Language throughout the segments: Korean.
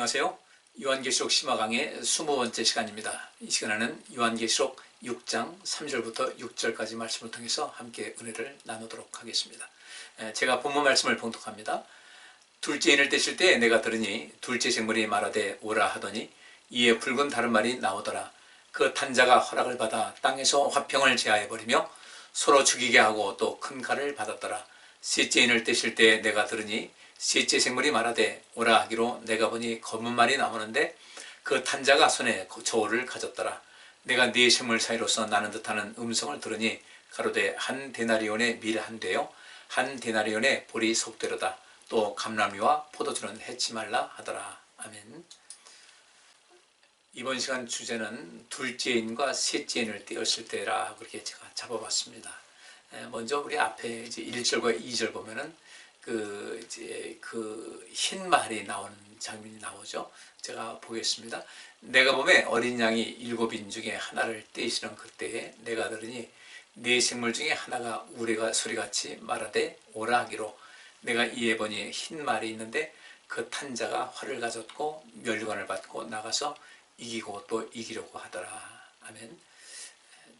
안녕하세요. 요한계시록 심화 강의 20번째 시간입니다. 이 시간에는 요한계시록 6장 3절부터 6절까지 말씀을 통해서 함께 은혜를 나누도록 하겠습니다. 제가 본문 말씀을 봉독합니다. 둘째 인을 떼실 때 내가 들으니 둘째 생물이 말하되 오라 하더니 이에 붉은 다른 말이 나오더라. 그 탄자가 허락을 받아 땅에서 화평을 제하여버리며 서로 죽이게 하고 또 큰 칼을 받았더라. 셋째 인을 떼실 때 내가 들으니 셋째 생물이 말하되 오라 하기로 내가 보니 검은 말이 나오는데 그 탄자가 손에 저울을 가졌더라. 내가 네 생물 사이로서 나는 듯하는 음성을 들으니 가로되 한 데나리온의 밀 한 대요 한 데나리온의 보리 속되로다. 또 감람이와 포도주는 해치 말라 하더라. 아멘. 이번 시간 주제는 둘째 인과 셋째 인을 떼었을 때라 그렇게 제가 잡아봤습니다. 먼저 우리 앞에 이제 1절과 2절 보면은 흰 말이 나오는 장면이 나오죠. 제가 보겠습니다. 내가 보매 어린 양이 7인 중에 하나를 떼시는 그때에 내가 들으니 네 생물 중에 하나가 우레가 소리같이 말하되 오라 하기로 내가 이에 보니 흰 말이 있는데 그 탄자가 활을 가졌고 면류관을 받고 나가서 이기고 또 이기려고 하더라. 아멘.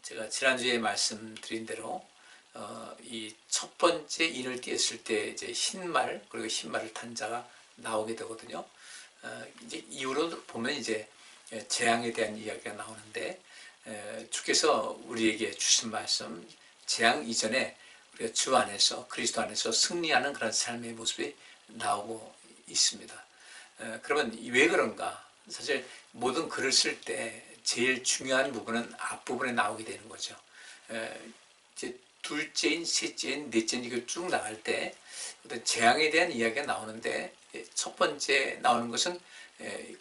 제가 지난주에 말씀드린 대로 이 첫 번째 인을 띄었을 때 이제 흰말 그리고 흰말을 탄 자가 나오게 되거든요. 이제 이후로 보면 이제 재앙에 대한 이야기가 나오는데 주께서 우리에게 주신 말씀 재앙 이전에 우리가 주 안에서 그리스도 안에서 승리하는 그런 삶의 모습이 나오고 있습니다. 그러면 왜 그런가? 사실 모든 글을 쓸 때 제일 중요한 부분은 앞부분에 나오게 되는 거죠. 이제 둘째인, 셋째인, 넷째인 이걸 쭉 나갈 때 어떤 재앙에 대한 이야기가 나오는데 첫 번째 나오는 것은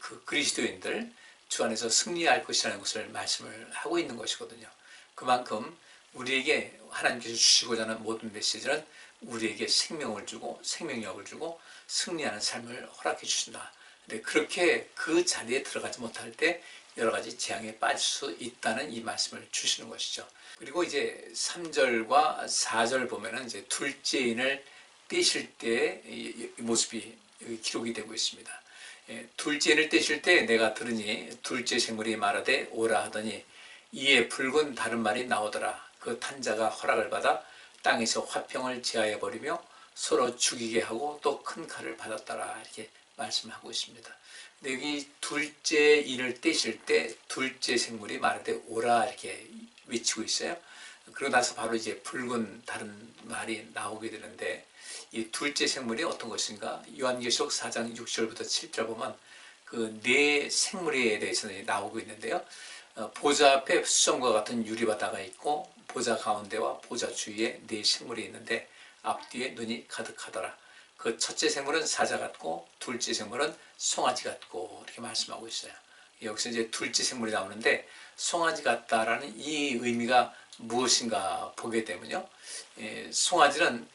그 그리스도인들 주 안에서 승리할 것이라는 것을 말씀을 하고 있는 것이거든요. 그만큼 우리에게 하나님께서 주시고자 하는 모든 메시지는 우리에게 생명을 주고 생명력을 주고 승리하는 삶을 허락해 주신다. 근데 그렇게 그 자리에 들어가지 못할 때 여러 가지 재앙에 빠질 수 있다는 이 말씀을 주시는 것이죠. 그리고 이제 3절과 4절 보면은 이제 둘째 인을 떼실 때의 이 모습이 기록이 되고 있습니다. 둘째 인을 떼실 때 내가 들으니 둘째 생물이 말하되 오라 하더니 이에 붉은 다른 말이 나오더라. 그 탄자가 허락을 받아 땅에서 화평을 제하여 버리며 서로 죽이게 하고 또 큰 칼을 받았더라. 이렇게 말씀하고 있습니다. 근데 여기 둘째 인을 떼실 때 둘째 생물이 말하되 오라 이렇게 외치고 있어요. 그러고 나서 바로 이제 붉은 다른 말이 나오게 되는데 이 둘째 생물이 어떤 것인가? 요한계시록 4장 6절부터 7절 보면 그 네 생물에 대해서 나오고 있는데요. 보좌 앞에 수정과 같은 유리바다가 있고 보좌 가운데와 보좌 주위에 네 생물이 있는데 앞뒤에 눈이 가득하더라. 그 첫째 생물은 사자 같고 둘째 생물은 송아지 같고 이렇게 말씀하고 있어요. 여기서 이제 둘째 생물이 나오는데 송아지 같다라는 이 의미가 무엇인가 보게 되면요. 송아지는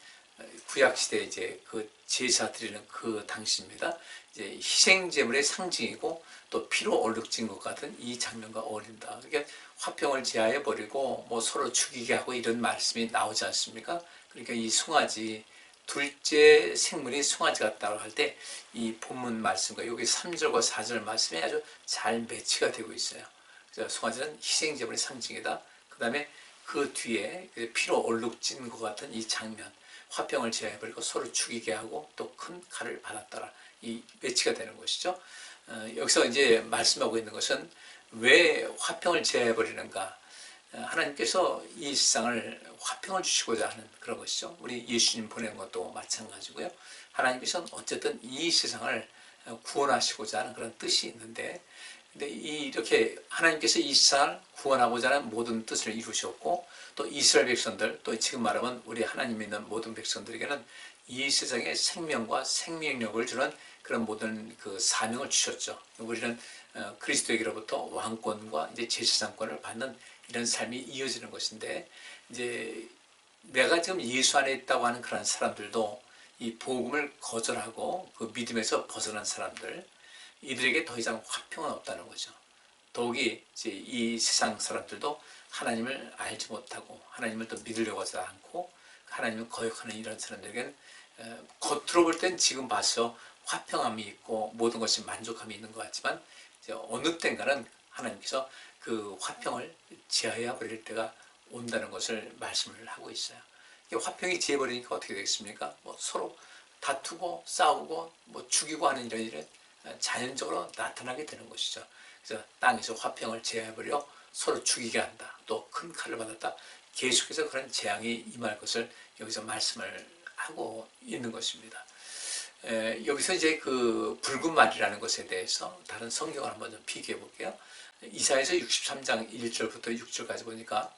구약시대 이제 그 제사 드리는 그 당시입니다. 이제 희생제물의 상징이고 또 피로 얼룩진 것 같은 이 장면과 어울린다. 그러니까 화평을 제하여 버리고 뭐 서로 죽이게 하고 이런 말씀이 나오지 않습니까? 그러니까 이 송아지 둘째 생물이 송아지 같다고 할 때 이 본문 말씀과 여기 3절과 4절 말씀이 아주 잘 매치가 되고 있어요. 그래서 송아지는 희생제물의 상징이다. 그 다음에 그 뒤에 피로 얼룩진 것 같은 이 장면, 화평을 제하여버리고 서로 죽이게 하고 또 큰 칼을 받았더라. 이 매치가 되는 것이죠. 여기서 이제 말씀하고 있는 것은 왜 화평을 제하여버리는가? 하나님께서 이 세상을 화평을 주시고자 하는 그런 것이죠. 우리 예수님 보낸 것도 마찬가지고요. 하나님께서는 어쨌든 이 세상을 구원하시고자 하는 그런 뜻이 있는데, 근데 이렇게 하나님께서 이 세상을 구원하고자 하는 모든 뜻을 이루셨고, 또 이스라엘 백성들, 또 지금 말하면 우리 하나님 믿는 모든 백성들에게는 이 세상에 생명과 생명력을 주는 그런 모든 그 사명을 주셨죠. 우리는 그리스도에게로부터 왕권과 이제 제사장권을 받는 이런 삶이 이어지는 것인데, 이제 내가 지금 예수 안에 있다고 하는 그런 사람들도 이 복음을 거절하고 그 믿음에서 벗어난 사람들, 이들에게 더 이상 화평은 없다는 거죠. 더욱이 이제 이 세상 사람들도 하나님을 알지 못하고 하나님을 또 믿으려고 하지 않고 하나님을 거역하는 이런 사람들에게는 겉으로 볼 땐 지금 봐서 화평함이 있고 모든 것이 만족함이 있는 것 같지만 이제 어느 때인가는 하나님께서 그 화평을 제하여 버릴 때가 온다는 것을 말씀을 하고 있어요. 화평이 제해버리니까 어떻게 되겠습니까? 뭐 서로 다투고 싸우고 뭐 죽이고 하는 이런 일은 자연적으로 나타나게 되는 것이죠. 그래서 땅에서 화평을 제해버려 서로 죽이게 한다. 또 큰 칼을 받았다. 계속해서 그런 재앙이 임할 것을 여기서 말씀을 하고 있는 것입니다. 여기서 이제 그 붉은 말이라는 것에 대해서 다른 성경을 한번 좀 비교해 볼게요. 이사야서 63장 1절부터 6절까지 보니까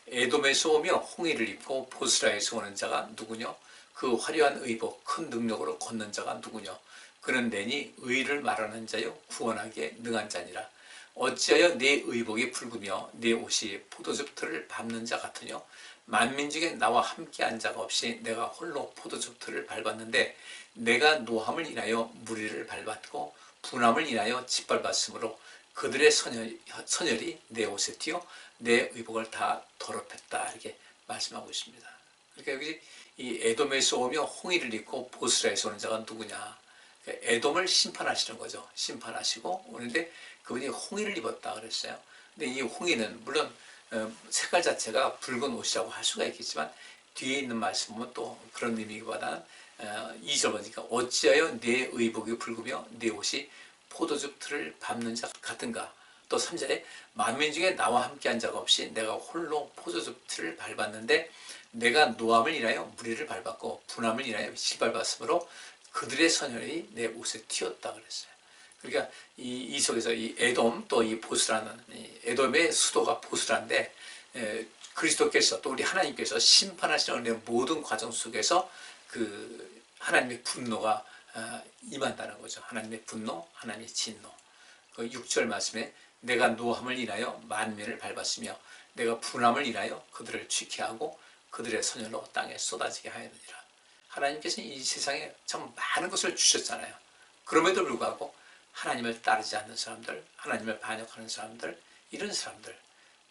에돔에서 오며 홍의를 입고 보스라에서 오는 자가 누구뇨? 그 화려한 의복 큰 능력으로 걷는 자가 누구뇨? 그는 내니 의를 말하는 자요 구원하기에 능한 자니라. 어찌하여 네 의복이 붉으며 네 옷이 포도즙 틀을 밟는 자 같으뇨? 만민 중에 나와 함께한 자가 없이 내가 홀로 포도즙 틀을 밟았는데 내가 노함을 인하여 무리를 밟았고 분함을 인하여 짓밟았으므로 그들의 선열이 내 옷에 튀어 내 의복을 다 더럽혔다. 이렇게 말씀하고 있습니다. 그러니까 여기 이 에돔에서 오며 홍의를 입고 보스라에서 오는 자가 누구냐? 에돔을 심판하시는 거죠. 심판하시고 오는데 그분이 홍의를 입었다 그랬어요. 근데 이 홍의는 물론 색깔 자체가 붉은 옷이라고 할 수가 있겠지만 뒤에 있는 말씀은 또 그런 의미보다는 2절 보니까 어찌하여 내 의복이 붉으며 내 옷이 포도즙 틀을 밟는 자 같은가. 또 3절에 만민 중에 나와 함께한 자가 없이 내가 홀로 포도즙 틀을 밟았는데 내가 노함을 인하여 무리를 밟았고 분함을 인하여 짓밟았으므로 그들의 선혈이 내 옷에 튀었다 그랬어요. 그러니까 이 속에서 이 에돔 또 이 보스라는 이 에돔의 수도가 보스라인데 그리스도께서 또 우리 하나님께서 심판하시는 모든 과정 속에서 그 하나님의 분노가 임한다는 거죠. 하나님의 분노, 하나님의 진노. 그 6절 말씀에 내가 노함을 인하여 만민을 밟았으며 내가 분함을 인하여 그들을 취케하고 그들의 선혈로 땅에 쏟아지게 하였느니라. 하나님께서는 이 세상에 참 많은 것을 주셨잖아요. 그럼에도 불구하고 하나님을 따르지 않는 사람들, 하나님을 반역하는 사람들, 이런 사람들,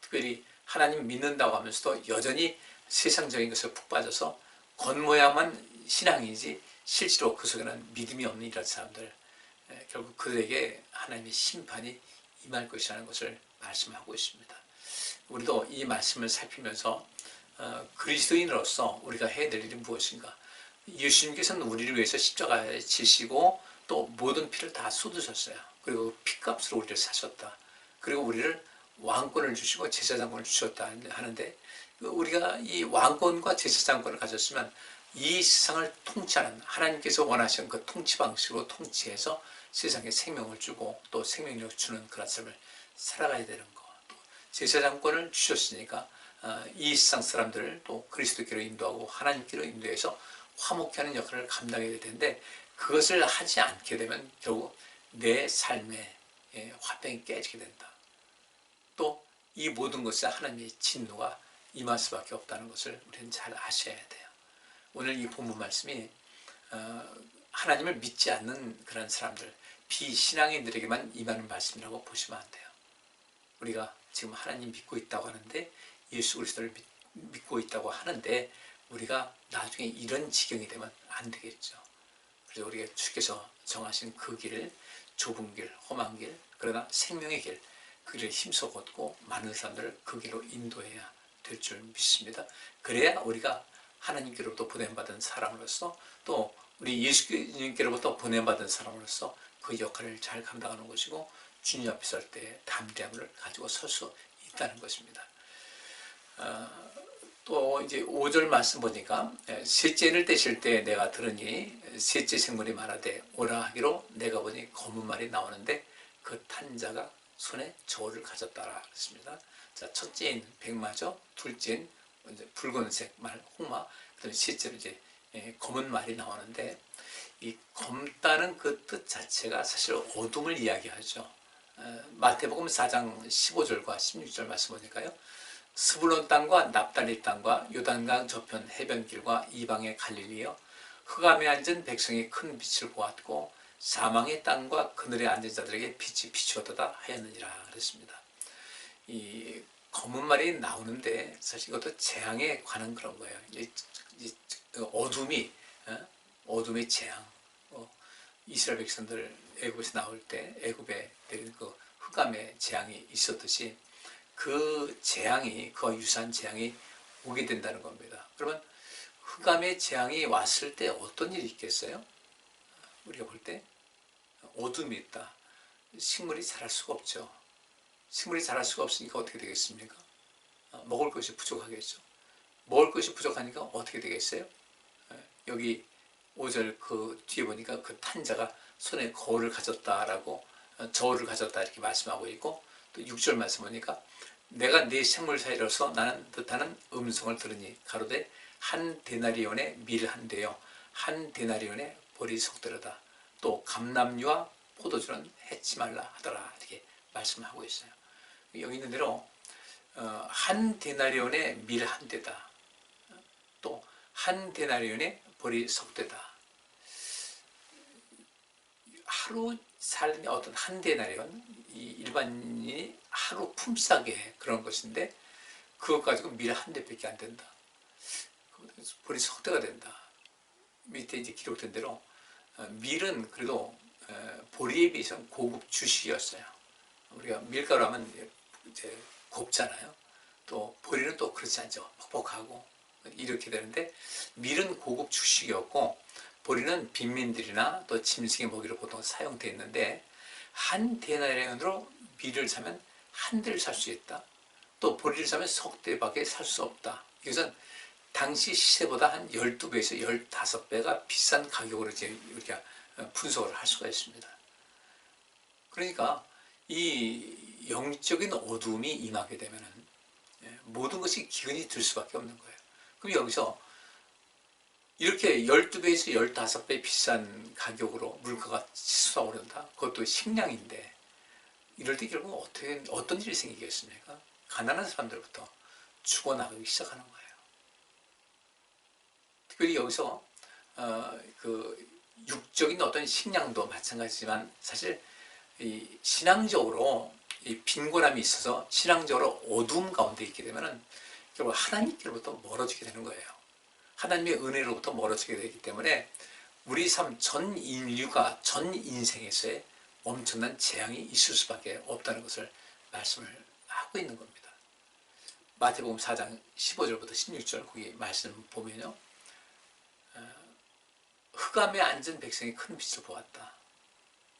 특별히 하나님 믿는다고 하면서도 여전히 세상적인 것에 푹 빠져서 겉모양만 신앙이지 실제로 그 속에는 믿음이 없는 이런 사람들, 결국 그들에게 하나님의 심판이 임할 것이라는 것을 말씀하고 있습니다. 우리도 이 말씀을 살피면서 그리스도인으로서 우리가 해야 될 일이 무엇인가? 예수님께서는 우리를 위해서 십자가에 지시고 또 모든 피를 다 쏟으셨어요. 그리고 피값으로 우리를 사셨다. 그리고 우리를 왕권을 주시고 제사장권을 주셨다 하는데 우리가 이 왕권과 제사장권을 가졌으면 이 세상을 통치하는 하나님께서 원하시는 그 통치 방식으로 통치해서 세상에 생명을 주고 또 생명력을 주는 그런 삶을 살아가야 되는 거. 또 제사장권을 주셨으니까 이 세상 사람들을 또 그리스도께로 인도하고 하나님께로 인도해서 화목케 하는 역할을 감당해야 될 텐데 그것을 하지 않게 되면 결국 내 삶의 화평이 깨지게 된다. 또 이 모든 것에 하나님의 진노가 임할 수밖에 없다는 것을 우리는 잘 아셔야 돼요. 오늘 이 본문 말씀이 하나님을 믿지 않는 그런 사람들, 비신앙인들에게만 임하는 말씀이라고 보시면 안 돼요. 우리가 지금 하나님 믿고 있다고 하는데 예수 그리스도를 믿고 있다고 하는데 우리가 나중에 이런 지경이 되면 안 되겠죠. 그래서 우리가 주께서 정하신 그 길을 좁은 길, 험한 길, 그러나 생명의 길, 그 길을 힘써 걷고 많은 사람들을 그 길로 인도해야 될 줄 믿습니다. 그래야 우리가 하나님께로부터 보냄받은 사람으로서 또 우리 예수님께로부터 보냄받은 사람으로서 그 역할을 잘 감당하는 것이고 주님 앞에 설 때 담대함을 가지고 설 수 있다는 것입니다. 또 이제 5절 말씀 보니까 셋째 인을 떼실 때 내가 들으니 셋째 생물이 말하되 오라 하기로 내가 보니 검은 말이 나오는데 그 탄 자가 손에 저울을 가졌다라 그랬습니다. 자, 첫째인 백마죠. 둘째인 이제 붉은색 말 홍마. 그다음에 셋째로 이제 검은 말이 나오는데 이 검다는 그 뜻 자체가 사실 어둠을 이야기하죠. 마태복음 4장 15절과 16절 말씀 보니까요. 스불론 땅과 납달리 땅과 요단강 저편 해변길과 이방의 갈릴리여 흑암에 앉은 백성이 큰 빛을 보았고 사망의 땅과 그늘에 앉은 자들에게 빛이 비추었다 하였느니라 그랬습니다. 이 검은 말이 나오는데 사실 이것도 재앙에 관한 그런 거예요. 어둠이 어둠의 재앙, 이스라엘 백성들 애굽에서 나올 때 애굽에 내린 그 흑암의 재앙이 있었듯이 그 재앙이, 그와 유사한 재앙이 오게 된다는 겁니다. 그러면 흑암의 재앙이 왔을 때 어떤 일이 있겠어요? 우리가 볼 때 어둠이 있다. 식물이 자랄 수가 없죠. 식물이 자랄 수가 없으니까 어떻게 되겠습니까? 먹을 것이 부족하겠죠. 먹을 것이 부족하니까 어떻게 되겠어요? 여기 5절 그 뒤에 보니까 그 탄자가 손에 거울을 가졌다라고, 저울을 가졌다 이렇게 말씀하고 있고, 또 6절 말씀 보니까 내가 네 생물 사이로서 나는 뜻하는 음성을 들으니 가로되 한 데나리온의 밀 한 대요 한 데나리온의 보리 속되로다. 또 감람류와 포도주는 해치 말라 하더라 이렇게 말씀하고 있어요. 여기 있는 대로 한 데나리온의 밀 한 대다. 또 한 데나리온의 보리 속되다. 하루 살림의 어떤 한 데나리온, 이 일반인이 하루 품삯의 그런 것인데 그것 가지고 밀 한 대밖에 안 된다. 보리 석대가 된다. 밑에 이제 기록된 대로 밀은 그래도 보리에 비해서는 고급 주식이었어요. 우리가 밀가루 하면 이제 곱잖아요. 또 보리는 또 그렇지 않죠. 퍽퍽하고 이렇게 되는데 밀은 고급 주식이었고 보리는 빈민들이나 또 짐승의 먹이로 보통 사용되어 있는데 한 데나리온으로 밀을 사면 한 대를 살 수 있다. 또 보리를 사면 석 대밖에 살 수 없다. 이것은 당시 시세보다 한 12배에서 15배가 비싼 가격으로 이제 우리가 분석을 할 수가 있습니다. 그러니까 이 영적인 어둠이 임하게 되면은 모든 것이 기근이 들 수밖에 없는 거예요. 그럼 여기서 이렇게 12배에서 15배 비싼 가격으로 물가가 치솟아오른다. 그것도 식량인데 이럴 때 결국 어떤 일이 생기겠습니까? 가난한 사람들부터 죽어나가기 시작하는 거예요. 특별히 여기서 그 육적인 어떤 식량도 마찬가지지만 사실 이 신앙적으로 이 빈곤함이 있어서 신앙적으로 어두움 가운데 있게 되면은 결국 하나님께로부터 멀어지게 되는 거예요. 하나님의 은혜로부터 멀어지게 되기 때문에 우리 삶 전 인류가 전 인생에서의 엄청난 재앙이 있을 수밖에 없다는 것을 말씀을 하고 있는 겁니다. 마태복음 4장 15절부터 16절 거기 말씀 보면요. 흑암에 앉은 백성이 큰 빛을 보았다.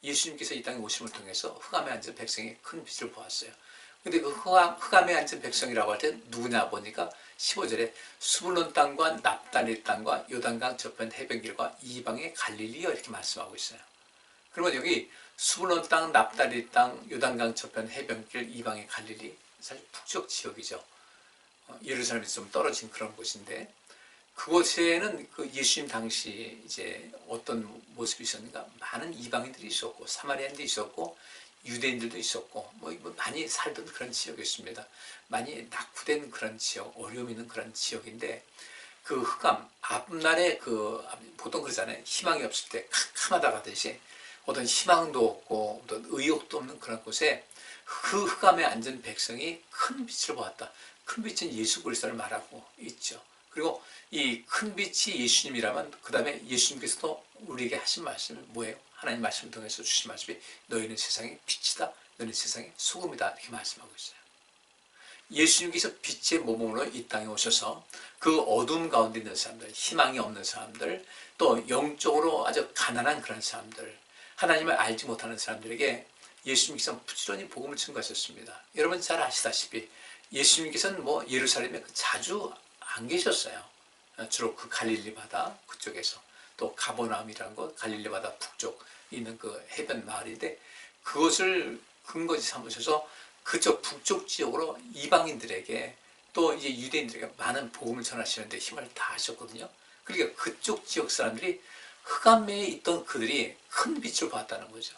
예수님께서 이 땅에 오심을 통해서 흑암에 앉은 백성이 큰 빛을 보았어요. 근데 그 흑암에 앉은 백성이라고 할 때 누구냐 보니까 15절에 수불론 땅과 납달리 땅과 요단강 저편 해변길과 이방의 갈릴리여 이렇게 말씀하고 있어요. 그러면 여기 수불론 땅, 납달리 땅, 요단강 저편 해변길, 이방의 갈릴리 사실 북쪽 지역이죠. 예루살렘에서 좀 떨어진 그런 곳인데 그곳에는 그 예수님 당시 이제 어떤 모습이 있었는가? 많은 이방인들이 있었고 사마리아인들이 있었고 유대인들도 있었고 뭐 많이 살던 그런 지역이었습니다. 많이 낙후된 그런 지역, 어려움 있는 그런 지역인데 그 흑암 앞날에 그 보통 그러잖아요. 희망이 없을 때 캄캄하다 가듯이 어떤 희망도 없고 어떤 의욕도 없는 그런 곳에 그 흑암에 앉은 백성이 큰 빛을 보았다. 큰 빛은 예수 그리스도를 말하고 있죠. 그리고 이 큰 빛이 예수님이라면 그 다음에 예수님께서도 우리에게 하신 말씀이 뭐예요? 하나님 말씀을 통해서 주신 말씀이 너희는 세상의 빛이다. 너희는 세상의 소금이다. 이렇게 말씀하고 있어요. 예수님께서 빛의 모범으로 이 땅에 오셔서 그 어둠 가운데 있는 사람들, 희망이 없는 사람들, 또 영적으로 아주 가난한 그런 사람들, 하나님을 알지 못하는 사람들에게 예수님께서 부지런히 복음을 증거하셨습니다. 여러분 잘 아시다시피 예수님께서는 뭐 예루살렘에 자주 안 계셨어요. 주로 그 갈릴리 바다 그쪽에서 또 가버나움이라는 곳 갈릴리 바다 북쪽 있는 그 해변 마을인데 그것을 근거지 삼으셔서 그쪽 북쪽 지역으로 이방인들에게 또 이제 유대인들에게 많은 복음을 전하시는데 힘을 다하셨거든요. 그러니까 그쪽 지역 사람들이 흑암에 있던 그들이 큰 빛을 봤다는 거죠.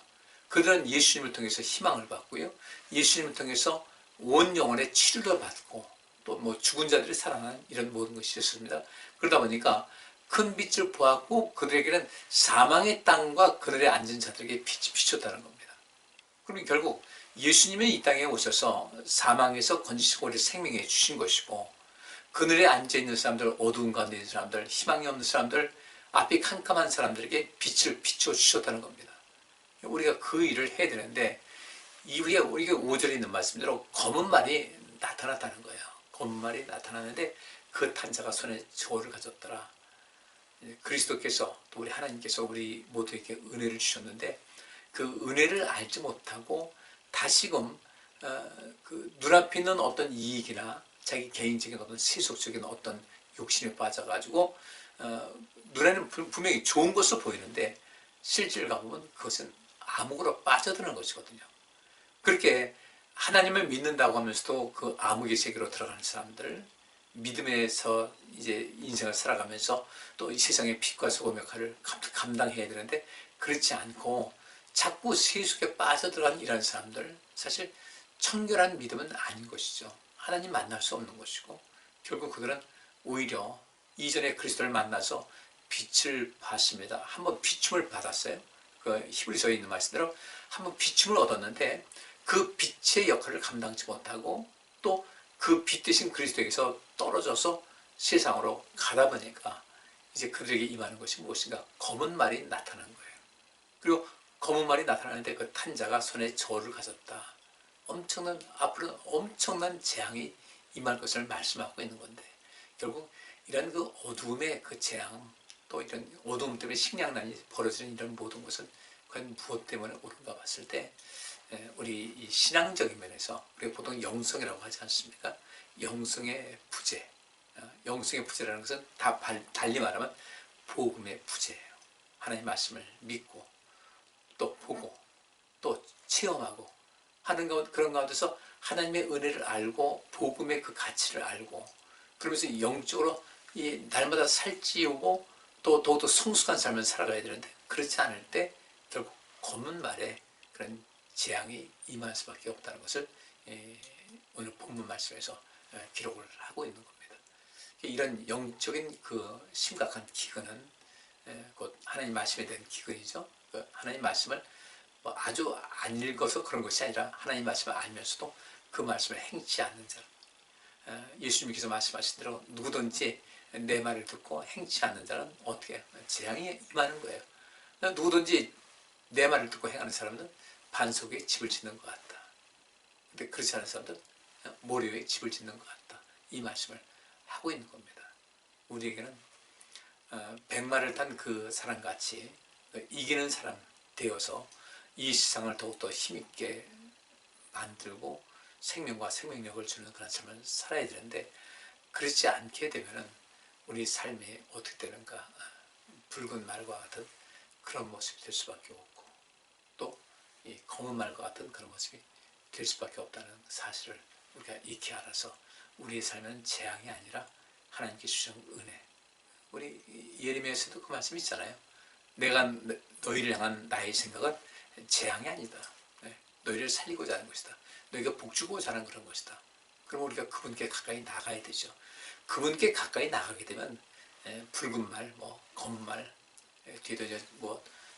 그들은 예수님을 통해서 희망을 받고요. 예수님을 통해서 온 영혼의 치료를 받고 또 뭐 죽은 자들이 살아나는 이런 모든 것이 있었습니다. 그러다 보니까 큰 빛을 보았고 그들에게는 사망의 땅과 그들의 앉은 자들에게 빛이 비쳤다는 겁니다. 그럼 결국 예수님이 이 땅에 오셔서 사망에서 건지시고 우리 생명에 주신 것이고 그늘에 앉아있는 사람들, 어두운 가운데 있는 사람들, 희망이 없는 사람들, 앞이 캄캄한 사람들에게 빛을 비춰 주셨다는 겁니다. 우리가 그 일을 해야 되는데 우리가 5절에 있는 말씀대로 검은 말이 나타났다는 거예요. 검은 말이 나타나는데 그 탄자가 손에 저울을 가졌더라. 그리스도께서 또 우리 하나님께서 우리 모두에게 은혜를 주셨는데 그 은혜를 알지 못하고 다시금 그 눈앞에 있는 어떤 이익이나 자기 개인적인 어떤 세속적인 어떤 욕심에 빠져가지고 눈에는 분명히 좋은 것으로 보이는데 실제를 가보면 그것은 암흑으로 빠져드는 것이거든요. 그렇게 하나님을 믿는다고 하면서도 그 암흑의 세계로 들어가는 사람들, 믿음에서 이제 인생을 살아가면서 또 이 세상의 빛과 소금 역할을 감당해야 되는데 그렇지 않고 자꾸 세속에 빠져들어가는 이런 사람들, 사실 청결한 믿음은 아닌 것이죠. 하나님 만날 수 없는 것이고 결국 그들은 오히려 이전에 그리스도를 만나서 빛을 받습니다. 한번 비춤을 받았어요. 그 히브리서에 있는 말씀대로 한번 비춤을 얻었는데 그 빛의 역할을 감당치 못하고 또 그 빛 대신 그리스도에게서 떨어져서 세상으로 가다 보니까 이제 그들에게 임하는 것이 무엇인가? 검은 말이 나타난 거예요. 그리고 검은 말이 나타나는데 그 탄자가 손에 저울을 가졌다. 앞으로는 엄청난 재앙이 임할 것을 말씀하고 있는 건데 결국 이런 그 어두움의 그 재앙, 또 이런 어두움 때문에 식량난이 벌어지는 이런 모든 것은 과연 무엇 때문에 오른가 봤을 때 우리 이 신앙적인 면에서 우리가 보통 영성이라고 하지 않습니까? 영성의 부재, 영성의 부재라는 것은 다 달리 말하면 복음의 부재예요. 하나님 말씀을 믿고 또 보고 또 체험하고 하는 그런 가운데서 하나님의 은혜를 알고 복음의 그 가치를 알고 그러면서 영적으로 이 날마다 살찌우고 또 더욱더 성숙한 삶을 살아가야 되는데 그렇지 않을 때 결국 검은 말에 그런 재앙이 임할 수밖에 없다는 것을 오늘 본문 말씀에서 기록을 하고 있는 겁니다. 이런 영적인 그 심각한 기근은 곧 하나님 말씀에 대한 기근이죠. 하나님 말씀을 뭐 아주 안 읽어서 그런 것이 아니라 하나님 말씀을 알면서도 그 말씀을 행치 않는 자. 예수님께서 말씀하신 대로 누구든지 내 말을 듣고 행치 않는 자는 어떻게 재앙이 임하는 거예요. 누구든지 내 말을 듣고 행하는 사람은 반석 위에 집을 짓는 것 같다. 근데 그렇지 않은 사람들은 모래 위에 집을 짓는 것 같다. 이 말씀을 하고 있는 겁니다. 우리에게는 백마를 탄 그 사람같이 이기는 사람 되어서 이 세상을 더욱더 힘있게 만들고 생명과 생명력을 주는 그런 삶을 살아야 되는데 그렇지 않게 되면 우리 삶이 어떻게 되는가? 붉은 말과 같은 그런 모습이 될 수밖에 없고 또 이 검은 말과 같은 그런 모습이 될 수밖에 없다는 사실을 우리가 익히 알아서 우리의 삶은 재앙이 아니라 하나님께 주신 은혜. 우리 예레미야에서도 그 말씀이 있잖아요. 내가 너희를 향한 나의 생각은 재앙이 아니다. 너희를 살리고자 하는 것이다. 너희가 복주고자 하는 그런 것이다. 그럼 우리가 그분께 가까이 나가야 되죠. 그분께 가까이 나가게 되면 붉은 말, 뭐 검은 말, 뒤에도 이제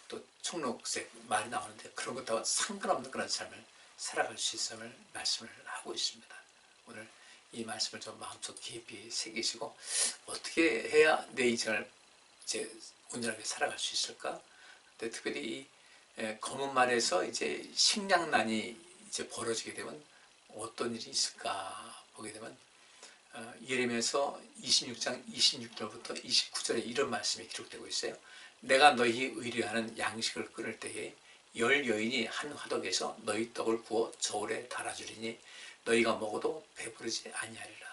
또 청록색 말이 나오는데 그런 것과 상관없는 그런 삶을 살아갈 수 있음을 말씀을 하고 있습니다. 오늘 이 말씀을 좀 마음속 깊이 새기시고 어떻게 해야 내 인생을 이제 온전하게 살아갈 수 있을까? 근데 특별히 이 검은 말에서 이제 식량난이 이제 벌어지게 되면 어떤 일이 있을까 보게 되면 예레미야서 26장 26절부터 29절에 이런 말씀이 기록되고 있어요. 내가 너희 의뢰하는 양식을 끊을 때에 열 여인이 한 화덕에서 너희 떡을 구워 저울에 달아주리니 너희가 먹어도 배부르지 아니하리라.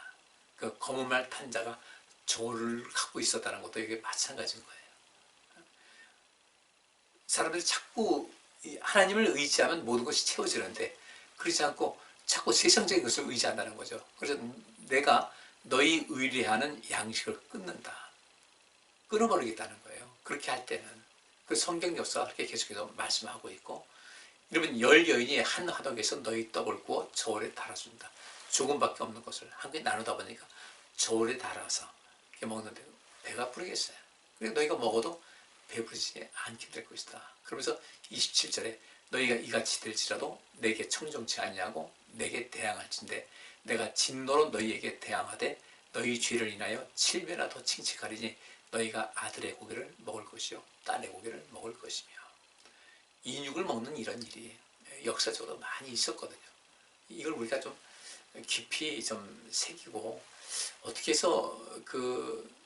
그 검은 말 탄 자가 저울을 갖고 있었다는 것도 이게 마찬가지인 거예요. 사람들이 자꾸 하나님을 의지하면 모든 것이 채워지는데 그렇지 않고 자꾸 세상적인 것을 의지한다는 거죠. 그래서 내가 너희 의뢰하는 양식을 끊는다. 끊어버리겠다는 거예요. 그렇게 할 때는 그 성경 역사가 그렇게 계속해서 말씀하고 있고 이러면 열 여인이 한 화덕에서 너희 떡을 구워 저울에 달아준다. 조금밖에 없는 것을 한 개에 나누다 보니까 저울에 달아서 이렇게 먹는데 배가 부르겠어요. 그리고 너희가 먹어도 배부르지 않게 될 것이다. 그러면서 27절에 너희가 이같이 될지라도 내게 청정치 아니하고 내게 대항할진대 내가 진노로 너희에게 대항하되 너희 죄를 인하여 7배나 더 칭칙하리니 너희가 아들의 고기를 먹을 것이요 딸의 고기를 먹을 것이며. 인육을 먹는 이런 일이 역사적으로 많이 있었거든요. 이걸 우리가 좀 깊이 좀 새기고 어떻게 해서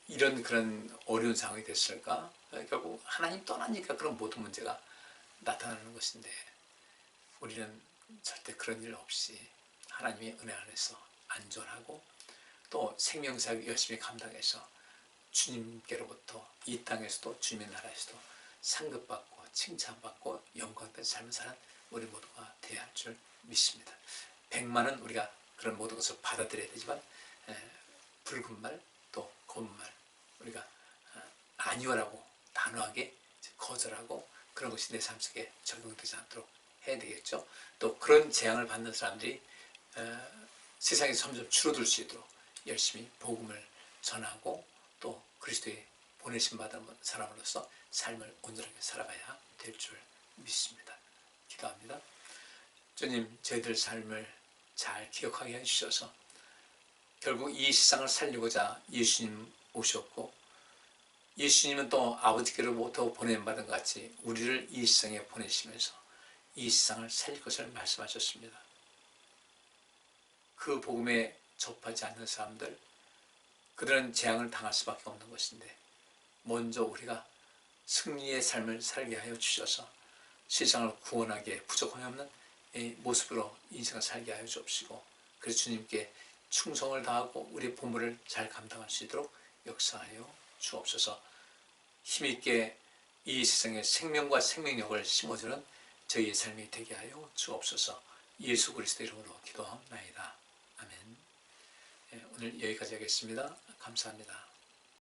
이런 그런 어려운 상황이 됐을까? 결국 하나님 떠나니까 그런 모든 문제가 나타나는 것인데 우리는 절대 그런 일 없이 하나님의 은혜 안에서 안전하고 또 생명사역 열심히 감당해서 주님께로부터 이 땅에서도 주님의 나라에서도 상급받고 칭찬받고 영광된 삶을 사는 우리 모두가 되어야 할 줄 믿습니다. 백만은 우리가 그런 모든 것을 받아들여야 되지만 붉은 말 또 고운 말 우리가 아니오라고 단호하게 거절하고 그런 것이 내 삶 속에 적용되지 않도록 해야 되겠죠. 또 그런 재앙을 받는 사람들이 세상에서 점점 줄어들 수 있도록 열심히 복음을 전하고 또 그리스도의 보내심 받은 사람으로서 삶을 온전하게 살아가야 될 줄 믿습니다. 기도합니다. 주님, 저희들 삶을 잘 기억하게 해주셔서 결국 이 세상을 살리고자 예수님 오셨고 예수님은 또 아버지께로부터 보냄받은 것 같이 우리를 이 세상에 보내시면서 이 세상을 살릴 것을 말씀하셨습니다. 그 복음에 접하지 않는 사람들, 그들은 재앙을 당할 수밖에 없는 것인데 먼저 우리가 승리의 삶을 살게 하여 주셔서 세상을 구원하기에 부족함이 없는 이 모습으로 인생을 살게 하여 주옵시고 그래서 주님께 충성을 다하고 우리의 본분을 잘 감당할 수 있도록 역사하여 주옵소서. 힘있게 이 세상에 생명과 생명력을 심어주는 저희의 삶이 되게 하여 주옵소서. 예수 그리스도 이름으로 기도하옵나이다. 아멘. 오늘 여기까지 하겠습니다. 감사합니다.